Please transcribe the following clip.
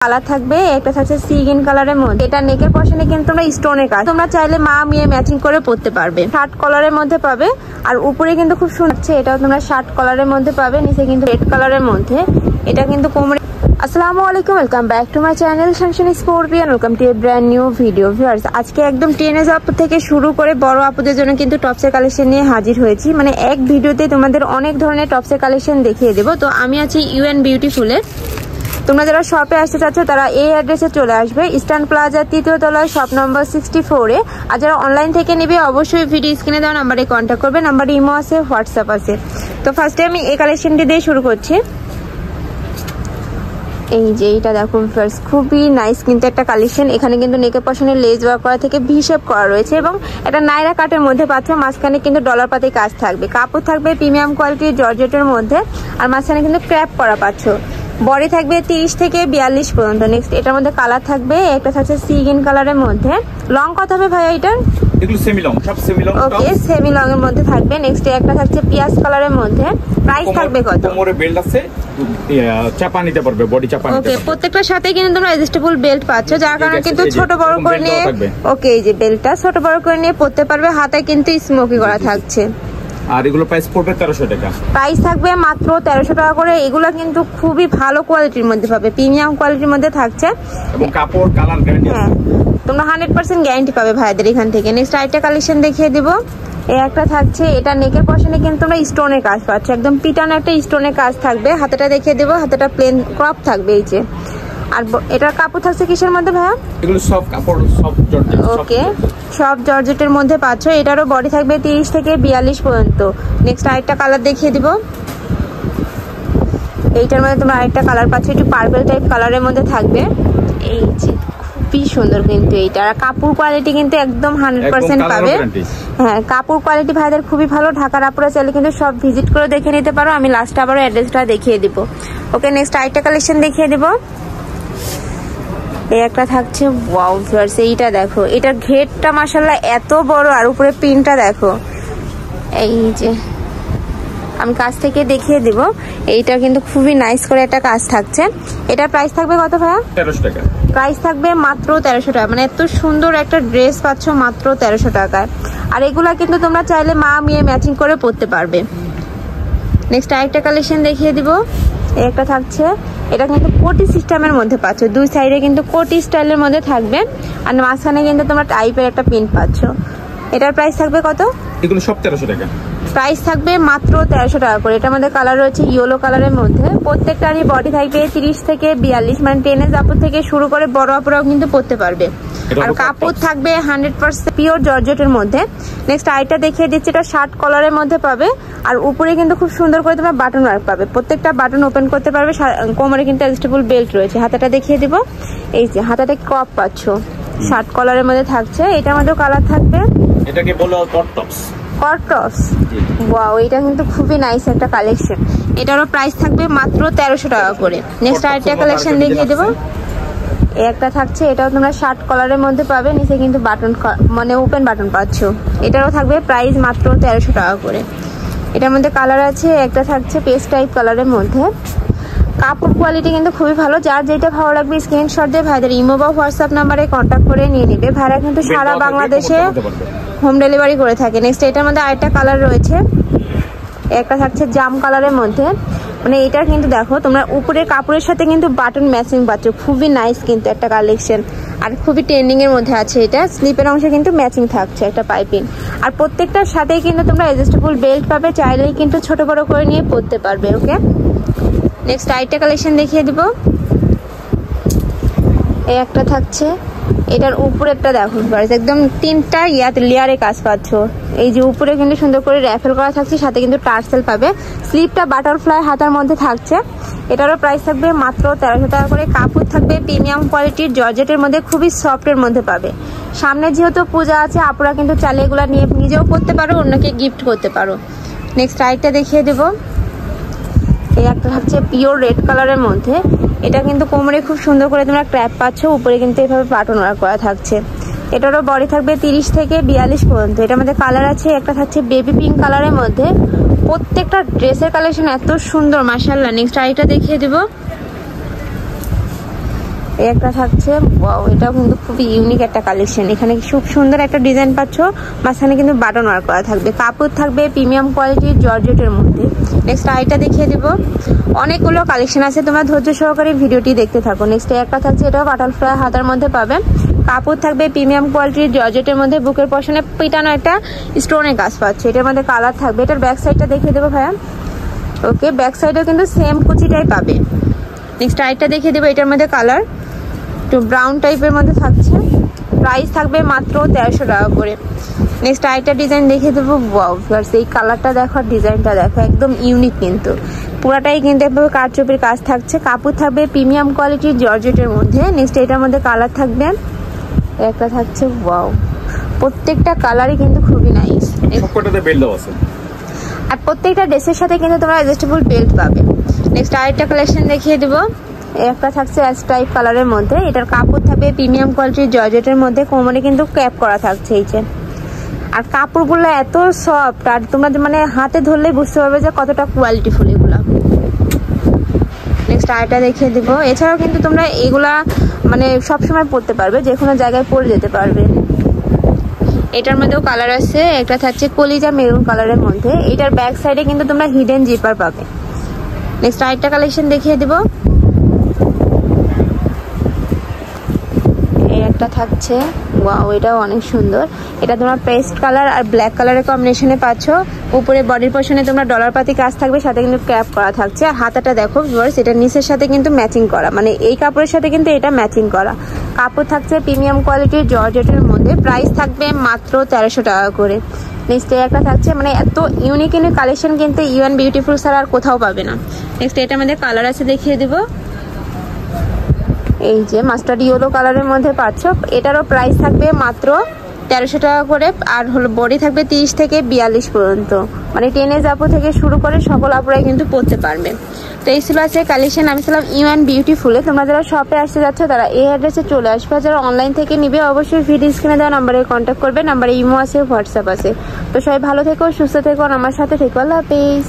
Colour থাকবে, একটা থাকছে সি গ্রিন কালারের মধ্যে। এটা নেকের পশনে কিন্তু তোমরা স্টোনের কাজ, তোমরা চাইলে মা মেয়ে ম্যাচিং করে পরতে পারবে। শার্ট কলারের মধ্যে পাবে আর উপরে কিন্তু খুব সুন্দর, এটাও তোমরা শার্ট কলারের মধ্যে পাবে, নিচে কিন্তু রেড কালারের মধ্যে। এটা কিন্তু কোমরে। আসসালামু আলাইকুম, welcome back to my channel Sunshine scorpion. Welcome to A brand new video. Viewers, আজকে একদম টিনেজ আপু থেকে শুরু করে বড় আপুদের জন্য কিন্তু টপসের কালেকশন নিয়ে হাজির হয়েছি। মানে এক ভিডিওতে তোমাদের অনেক ধরনের টপসের কালেকশন দেখিয়ে দেবো। তো আমি আছি ইউএন বিউটিফুলে। তোমরা যারা শপে আসতে চাচ্ছ তারা এই অ্যাড্রেসে চলে আসবে, ইস্টার্ন প্লাজা 3য় তলায়, শপ নম্বর 64-এ। আর যারা অনলাইন থেকে নেবে অবশ্যই ভিডিও স্ক্রিনে দেওয়া নাম্বারে কন্ট্যাক্ট করবে। নাম্বারে ইমো আছে, হোয়াটসঅ্যাপ আছে। তো ফার্স্টে আমি এই কালেকশনটি দিয়ে শুরু করছি। এই যে এইটা দেখো ফার্স্ট, খুবই নাইস কিন্তু একটা কালেকশন। এখানে কিন্তু নেকের পশনে লেজ ওয়ার্ক করা থেকে ভি শেপ করা রয়েছে এবং এটা নাইরা কাটের মধ্যে পাচ্ছ। মাঝখানে কিন্তু ডলার পাতে কাজ থাকবে, কাপড় থাকবে প্রিমিয়াম কোয়ালিটির জর্জেটের মধ্যে, আর মাঝখানে কিন্তু ক্র্যাপ করা পাচ্ছ। বডি থাকবে 30 থেকে 42 পর্যন্ত। নেক্সট এটার মধ্যে কালার থাকবে, একটা থাকছে সি গ্রিন কালারের মধ্যে। লং কত হবে ভাইয়া এটার? এগুলো সেমি লং, সব সেমি লং। ওকে, সেমি লং এর মধ্যে থাকবে। নেক্সট একটা থাকছে পিয়াজ কালারের মধ্যে। প্রাইস থাকবে কত? কোমরে বেল্ট আছে, চাপা নিতে পারবে, বডি চাপা নিতে পারবে। ওকে, প্রত্যেকটার সাথে কিন্তু তোমরা অ্যাডজাস্টেবল বেল্ট পাচ্ছ, যার কারণে কিন্তু ছোট বড় করে নিয়ে, ওকে এই যে বেল্টটা ছোট বড় করে নিয়ে পরতে পারবে। হাতায় কিন্তু স্মোকি করা থাকছে। আর এগুলো প্রাইস পড়বে 1300 টাকা। প্রাইস থাকবে মাত্র 1300 টাকা করে। এগুলো কিন্তু খুবই ভালো কোয়ালিটির মধ্যে পাবে, প্রিমিয়াম কোয়ালিটির মধ্যে থাকছে এবং কাপড় কালার গ্যারান্টি আছে। তোমরা 100% গ্যারান্টি পাবে ভাইদের এখান থেকে। নেক্সট আরেকটা কালেকশন দেখিয়ে দিব। এই একটা থাকছে, এটা নেকের পশনে কিন্তু তোমরা স্টোনের কাজ পাচ্ছ, একদম পিটানো একটা স্টোনের কাজ থাকবে। হাতাটা দেখিয়ে দেবো, হাতাটা প্লেন ক্রপ থাকবে এই যে। আর এটার কাপড় থাকছে কিসের মধ্যে ভাইয়া? এগুলো সব কাপড়, সব জর্জেট। ওকে, সব জর্জেটের মধ্যে পাচ্ছ। এটারও বডি থাকবে 30 থেকে 42 পর্যন্ত। নেক্সট আরেকটা কালার দেখিয়ে দিব। এইটার মধ্যে তোমরা আরেকটা কালার পাচ্ছ, একটু পার্পল টাইপ কালারের মধ্যে থাকবে। এই যে খুবই সুন্দর কিন্তু এইটা। আর কাপড় কোয়ালিটি কিন্তু একদম 100% পাবে। হ্যাঁ, কাপড় কোয়ালিটি ভাইদের খুবই ভালো। ঢাকার আপুরা চাইলে কিন্তু সব ভিজিট করে দেখে নিতে পারো। আমি লাস্টে আবারও অ্যাড্রেসটা দেখিয়ে দিব। ওকে, নেক্সট আরেকটা কালেকশন দেখিয়ে দিব। এই একটা থাকছে, ওয়াও ভিউয়ার্স, এইটা দেখো, এটার ঘেরটা মাশাআল্লাহ এত বড়, আর উপরে প্রিন্টটা দেখো। এই যে আমি কাছ থেকে দেখিয়ে দিব। এইটা কিন্তু খুবই নাইস করে একটা কাজ থাকছে। এটা প্রাইস থাকবে কত ভাইয়া? 1300 টাকা। প্রাইস থাকবে মাত্র 1300 টাকা। মানে এত সুন্দর একটা ড্রেস পাচ্ছ মাত্র 1300 টাকায়। আর এগুলা কিন্তু তোমরা চাইলে মা মেয়ে ম্যাচিং করে পরতে পারবে। নেক্সট আরেকটা কালেকশন দেখিয়ে দিব। এই একটা থাকছে, এটা কিন্তু কোটি সিস্টেমের মধ্যে পাচ্ছ, দুই সাইডে কিন্তু কোটি স্টাইলের মধ্যে থাকবে, আর মাঝখানে কিন্তু তোমরা টাইপের একটা প্রিন্ট পাচ্ছ। এটার প্রাইস থাকবে কত? এগুলো সব 1300 টাকা। প্রাইস থাকবে মাত্র 1300 টাকা করে। এটার মধ্যে কালার রয়েছে ইয়েলো কালারের মধ্যে। প্রত্যেকটারই বডি থাকবে 30 থেকে 42, মানে টেনের কাপড় থেকে শুরু করে বড় আপুরাও কিন্তু পরতে পারবে। আর কাপড় থাকবে 100% পিওর জর্জেটের মধ্যে। নেক্সট আইটা দেখিয়ে দিচ্ছি, এটা শার্ট কলারের মধ্যে পাবে, আর উপরে কিন্তু খুব সুন্দর করে তোমরা বাটন ওয়ার্ক পাবে। প্রত্যেকটা বাটন ওপেন করতে পারবে। কোমরে কিন্তু অ্যাডজাস্টেবল বেল্ট রয়েছে। হাতাটা দেখিয়ে দিব, এই যে হাতাতে ক্রপ পাচ্ছ, শার্ট কলারের মধ্যে থাকছে। এটার মধ্যেও কালার থাকবে, এটাকে বলা হয় কট টপস। কট টপস, ওয়াও, এটা কিন্তু খুবই নাইস একটা কালেকশন। এটারও প্রাইস থাকবে মাত্র 1300 টাকা করে। নেক্সট আরেকটা কালেকশন দেখিয়ে দেবো। এই একটা থাকছে, এটাও তোমরা শার্ট কলারের মধ্যে পাবে, নিচে কিন্তু বাটন, মানে ওপেন বাটন পাচ্ছ। এটারও থাকবে প্রাইস মাত্র 1300 টাকা করে। এটার মধ্যে কালার আছে, একটা থাকছে পেস্ট টাইপ কালারের মধ্যে। কাপড় কোয়ালিটি কিন্তু খুবই ভালো। যার যেটা ভালো লাগবে স্ক্রিনশট দিয়ে ভাইদের ইমো বা হোয়াটসঅ্যাপ নাম্বারে কন্ট্যাক্ট করে নিয়ে নিবে। ভাইরা কিন্তু সারা বাংলাদেশে হোম ডেলিভারি করে থাকে। নেক্সট এটার মধ্যে আরেকটা কালার রয়েছে, একটা থাকছে জাম কালারের মধ্যে। মানে এটা কিন্তু দেখো, তোমরা উপরের কাপড়ের সাথে কিন্তু বাটন ম্যাচিং পাচ্ছ। খুবই নাইস কিন্তু একটা কালেকশন, আর খুবই ট্রেন্ডিং এর মধ্যে আছে। এটা স্লিপের অংশে কিন্তু ম্যাচিং থাকছে একটা পাইপিং, আর প্রত্যেকটার সাথেই কিন্তু তোমরা অ্যাডজাস্টেবল বেল্ট পাবে, চাইলেই কিন্তু ছোট বড় করে নিয়ে পরতে পারবে। ওকে, নেক্সট আরেকটা কালেকশন দেখিয়ে দিব। এই একটা থাকছে, এটার উপরেরটা দেখো একদম 3টা লেয়ারে কাজ পাচ্ছ। এই যে উপরে কিন্তু সুন্দর করে র্যাফেল করা থাকছে, সাথে কিন্তু টার্সেল পাবে। স্লিপটা বাটারফ্লাই হাতার মধ্যে থাকছে। এটারও প্রাইস থাকবে মাত্র 1300 টাকা করে। কাপড় থাকবে প্রিমিয়াম কোয়ালিটির জর্জেটের মধ্যে, খুবই সফটের মধ্যে পাবে। সামনে যেহেতু পূজা আছে, আপুরা কিন্তু চাইলে এগুলো নিয়ে নিজেও করতে পারো, অন্যকে গিফট করতে পারো। নেক্সট আরেকটা দেখিয়ে দেবো। এই একটা থাকছে পিওর রেড কালারের মধ্যে। এটা কিন্তু কোমরে খুব সুন্দর করে তোমরা ক্র্যাপ পাচ্ছ, উপরে কিন্তু এভাবে বাটন ওয়ার্ক করা থাকছে। এটারও বডি থাকবে 30 থেকে 42 পর্যন্ত। এটার মধ্যে কালার আছে, একটা থাকছে বেবি পিঙ্ক কালারের মধ্যে। প্রত্যেকটা ড্রেসের কালেকশন এত সুন্দর মাশাআল্লাহ। নেক্সট আরেকটা দেখিয়ে দিব। এই একটা থাকছে, ওয়াও এটাও কিন্তু খুবই ইউনিক একটা কালেকশন। এখানে খুব সুন্দর একটা ডিজাইন পাচ্ছ, মাঝখানে কিন্তু বাটন ওয়ার্ক করা থাকবে, কাপড় থাকবে প্রিমিয়াম কোয়ালিটির জর্জেটের মধ্যে। নেক্সট আইটা দেখিয়ে দিব, অনেকগুলো কালেকশন আছে, তোমরা ধৈর্য সহকারে ভিডিওটি দেখতে থাকো। নেক্সট একটা থাকছে, এটাও বাটারফ্লাই হাতার মধ্যে পাবে, কাপড় থাকবে প্রিমিয়াম কোয়ালিটির জর্জেটের মধ্যে, বুকের পশনে পিটানো একটা স্টোনের কাজ পাচ্ছে, এটার মধ্যে কালার থাকবে। এটার ব্যাক সাইডটা দেখিয়ে দেবো ভাইয়া। ওকে, ব্যাক সাইডেও কিন্তু সেম কুচিটাই পাবে। নেক্সট আইটা দেখিয়ে দেবো, এটার মধ্যে কালার একটু ব্রাউন টাইপের মধ্যে থাকছে, প্রাইস থাকবে মাত্র 1300 টাকা করে। নেক্সট আইটা ডিজাইন দেখিয়ে দেবো, ওয়াও ভিউয়ার্স এই কালারটা দেখো, ডিজাইনটা দেখো, একদম ইউনিক কিন্তু পুরাটাই কিন্তু এভাবে কারচুপির কাজ থাকছে, কাপড় থাকবে প্রিমিয়াম কোয়ালিটির জর্জেটের মধ্যে। নেক্সট এটার মধ্যে কালার থাকবে, একটা থাকছে, ওয়াও প্রত্যেকটা কালারই কিন্তু খুবই নাইস। সবকটাতে বেল্ট দেওয়া আছে, আর প্রত্যেকটা ড্রেসের সাথে কিন্তু তোমরা অ্যাডজাস্টেবল বেল্ট পাবে। নেক্সট আরেকটা কালেকশন দেখিয়ে দেবো, একটা থাকছে অ্যাশ টাইপ কালারের মধ্যে, এটার কাপড় থাকবে প্রিমিয়াম কোয়ালিটির জর্জেটের মধ্যে, কোমরে কিন্তু ক্যাপ করা থাকছে এই যে, আর কাপড়গুলো এত সফট, আর তোমরা মানে হাতে ধরলেই বুঝতে পারবে যে কতটা কোয়ালিটিফুল এগুলা। নেক্সট আরেকটা দেখিয়ে দিব, এছাড়াও কিন্তু তোমরা এগুলা মানে সবসময় পরতে পারবে, যে কোনো জায়গায় পরে যেতে পারবে। এটার মধ্যেও কালার আছে, একটা থাকছে কলিজা মেরুন কালারের মধ্যে, এটার ব্যাক সাইডে কিন্তু তোমরা হিডেন জিপার পাবে। নেক্সট আরেকটা কালেকশন দেখিয়ে দিব, এই একটা থাকছে, ওয়াও এটাও অনেক সুন্দর, এটা তোমরা পেস্ট কালার আর ব্ল্যাক কালারের কম্বিনেশনে পাচ্ছ। উপরে বডির পশনে তোমরা ডলার পাতি কাজ থাকবে, সাথে কিন্তু ক্যাপ করা থাকছে, আর হাতাটা দেখো ভিউয়ার্স, এটা নিচের সাথে কিন্তু ম্যাচিং করা, মানে এই কাপড়ের সাথে কিন্তু এটা ম্যাচিং করা। কাপড় থাকছে প্রিমিয়াম কোয়ালিটির জর্জেটের মধ্যে, প্রাইস থাকবে মাত্র 1300 টাকা করে। নেক্সট একটা থাকছে, মানে এত ইউনিক ইউনিক কালেকশন কিন্তু ইউএন বিউটিফুল ছাড়া আর কোথাও পাবে না। নেক্সট এটার মধ্যে কালার আছে, দেখিয়ে দিব, এই যে মাস্টার্ড ইয়েলো কালারের মধ্যে পাচ্ছ, এটারও প্রাইস থাকবে মাত্র 1300 টাকা করে। আর হলো বডি থাকবে 30 থেকে 42 পর্যন্ত, মানে 10 এজ আপু থেকে শুরু করে সকল আপুরাই কিন্তু পরতে পারবে। তো এই ছিল আছে কালেকশন, আমি ছিলাম ইউএন বিউটিফুলে। তোমরা যারা শপে আসতে যাচ্ছ তারা এই অ্যাড্রেসে চলে আসবে, যারা অনলাইন থেকে নিবে অবশ্যই ভিডিও স্ক্রিনে দেওয়া নাম্বারে কন্ট্যাক্ট করবে, নাম্বারে ইমো আছে, হোয়াটসঅ্যাপ আছে। তো সবাই ভালো থেকো, সুস্থ থেকো, আমার সাথে থেকো, আল্লাহ হাফেজ।